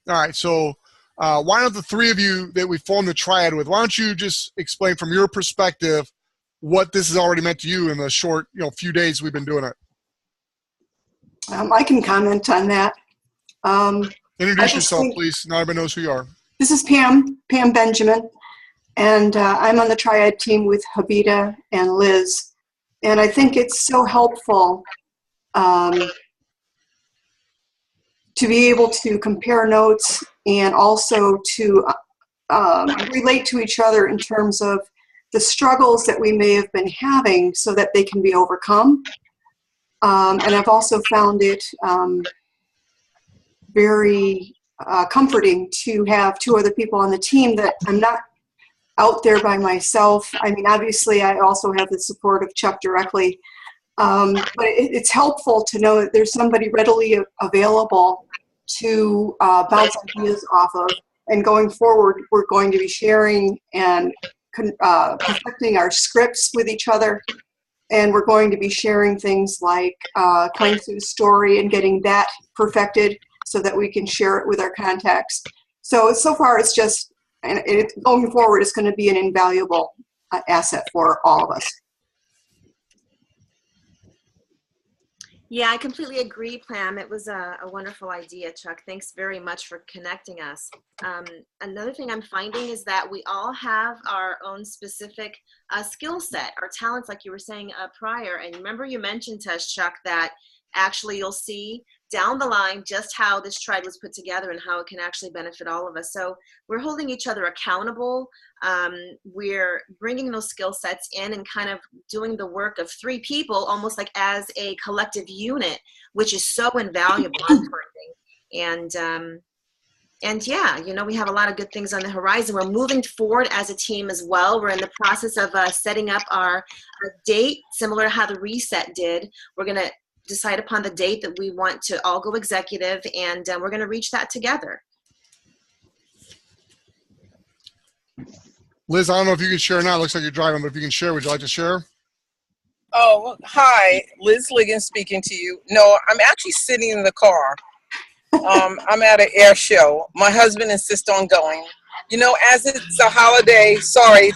All right, so why don't the three of you that we formed the Triad with, why don't you just explain from your perspective what this has already meant to you in the short, few days we've been doing it? I can comment on that. Introduce yourself, please. Now everybody knows who you are. This is Pam Benjamin, and I'm on the Triad team with Habita and Liz. And I think it's so helpful to be able to compare notes and also to relate to each other in terms of the struggles that we may have been having so that they can be overcome. And I've also found it very comforting to have two other people on the team, that I'm not out there by myself. I mean, obviously, I also have the support of Chuck directly. But it's helpful to know that there's somebody readily available to bounce ideas off of. And going forward, we're going to be sharing and perfecting our scripts with each other. And we're going to be sharing things like Klein Sue's story and getting that perfected so that we can share it with our contacts. So far, it's just, and going forward, it's going to be an invaluable asset for all of us. Yeah, I completely agree, Pam. It was a wonderful idea, Chuck. Thanks very much for connecting us. Another thing I'm finding is that we all have our own specific skill set, our talents, like you were saying prior. And remember you mentioned to us, Chuck, that actually you'll see down the line just how this triad was put together and how it can actually benefit all of us. So we're holding each other accountable. We're bringing those skill sets in and kind of doing the work of three people, almost like as a collective unit, which is so invaluable. And yeah, we have a lot of good things on the horizon. We're moving forward as a team as well. We're in the process of setting up our date, similar to how the reset did. We're going to decide upon the date that we want to all go executive, and we're going to reach that together. Liz, I don't know if you can share now. It looks like you're driving, but if you can share, would you like to share? Oh, hi. Liz Liggins speaking to you. No, I'm actually sitting in the car. I'm at an air show. My husband insists on going. As it's a holiday, sorry,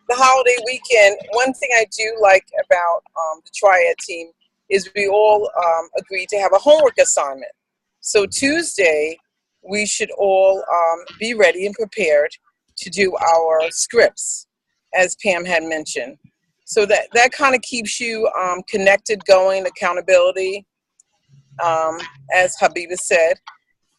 the holiday weekend, one thing I do like about the Triad team is we all agreed to have a homework assignment. So Tuesday, we should all be ready and prepared to do our scripts, as Pam had mentioned. So that kind of keeps you connected, going, accountability, as Habita said.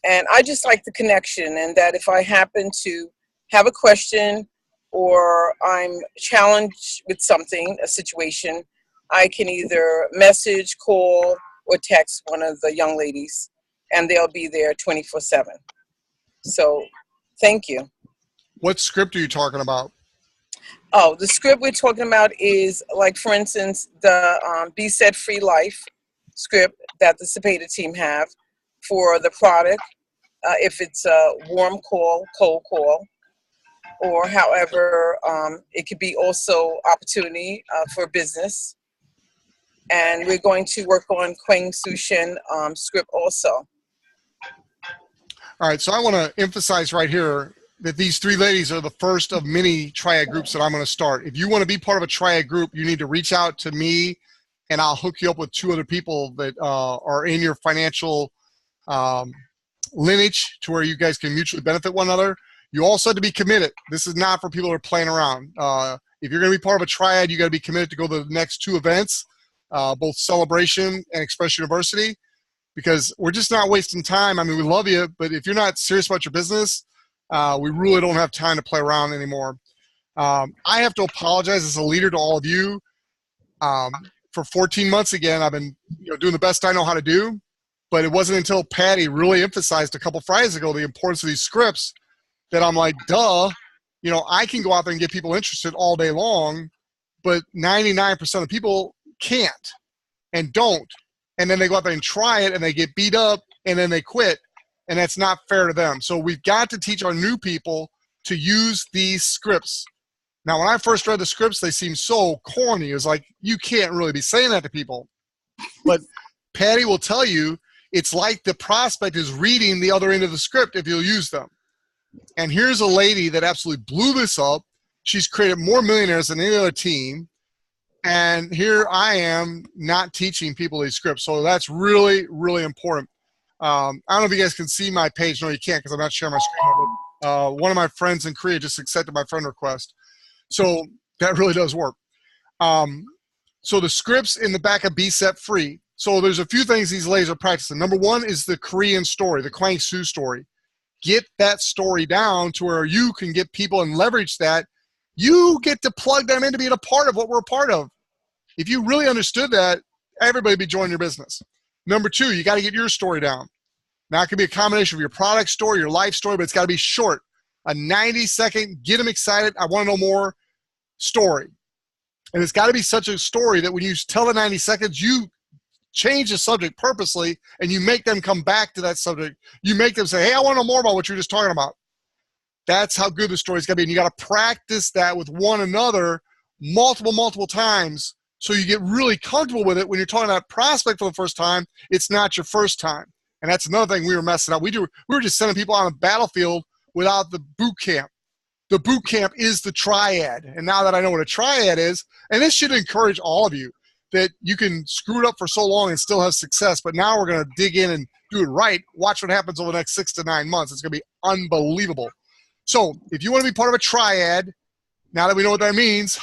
And I just like the connection, and that if I happen to have a question or I'm challenged with something, a situation, I can either message, call, or text one of the young ladies, and they'll be there 24/7. So, thank you. What script are you talking about? Oh, the script we're talking about is, like, for instance, the Be Set Free Life script that the Cepeda team have for the product, if it's a warm call, cold call, or however, it could be also opportunity for business. And we're going to work on Quang Sushin script also. All right, so I want to emphasize right here that these three ladies are the first of many Triad groups that I'm going to start. If you want to be part of a Triad group, you need to reach out to me, and I'll hook you up with two other people that are in your financial lineage to where you guys can mutually benefit one another. You also have to be committed. This is not for people who are playing around. If you're going to be part of a Triad, you got to be committed to go to the next two events, both Celebration and Express University, because we're just not wasting time. I mean, we love you, but if you're not serious about your business, we really don't have time to play around anymore. I have to apologize as a leader to all of you. For 14 months again, I've been doing the best I know how to do, but it wasn't until Patty really emphasized a couple Fridays ago the importance of these scripts that I'm like, duh, I can go out there and get people interested all day long, but 99% of people can't and don't. And then they go out there and try it and they get beat up and then they quit. And that's not fair to them. So we've got to teach our new people to use these scripts. Now, when I first read the scripts, they seemed so corny. It was like, you can't really be saying that to people. But Patty will tell you, it's like the prospect is reading the other end of the script if you'll use them. And here's a lady that absolutely blew this up. She's created more millionaires than any other team. And here I am not teaching people these scripts. So that's really, really important. I don't know if you guys can see my page. No, you can't because I'm not sharing my screen. One of my friends in Korea just accepted my friend request. So that really does work. So the scripts in the back of Be Set Free. So there's a few things these ladies are practicing. Number one is the Korean story, the Kwang Soo story. Get that story down to where you can get people and leverage that. You get to plug them into being a part of what we're a part of. If you really understood that, everybody would be joining your business. Number two, you got to get your story down. Now, it can be a combination of your product story, your life story, but it's got to be short. A 90-second, get them excited, I want to know more story. And it's got to be such a story that when you tell the 90 seconds, you change the subject purposely and you make them come back to that subject. You make them say, hey, I want to know more about what you're just talking about. That's how good the story's got to be. And you got to practice that with one another multiple times so you get really comfortable with it. When you're talking about prospect for the first time, it's not your first time. And that's another thing we were messing up. We were just sending people on a battlefield without the boot camp. The boot camp is the triad. And now that I know what a triad is, and this should encourage all of you that you can screw it up for so long and still have success, but now we're going to dig in and do it right. Watch what happens over the next 6 to 9 months. It's going to be unbelievable. So if you want to be part of a triad, now that we know what that means,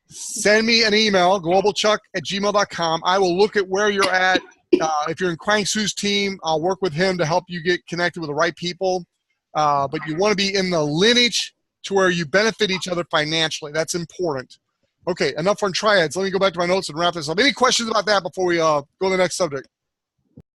send me an email, globalchuck@gmail.com. I will look at where you're at. If you're in Kwang Soo's team, I'll work with him to help you get connected with the right people. But you want to be in the lineage to where you benefit each other financially. That's important. Okay, enough on triads. Let me go back to my notes and wrap this up. Any questions about that before we go to the next subject?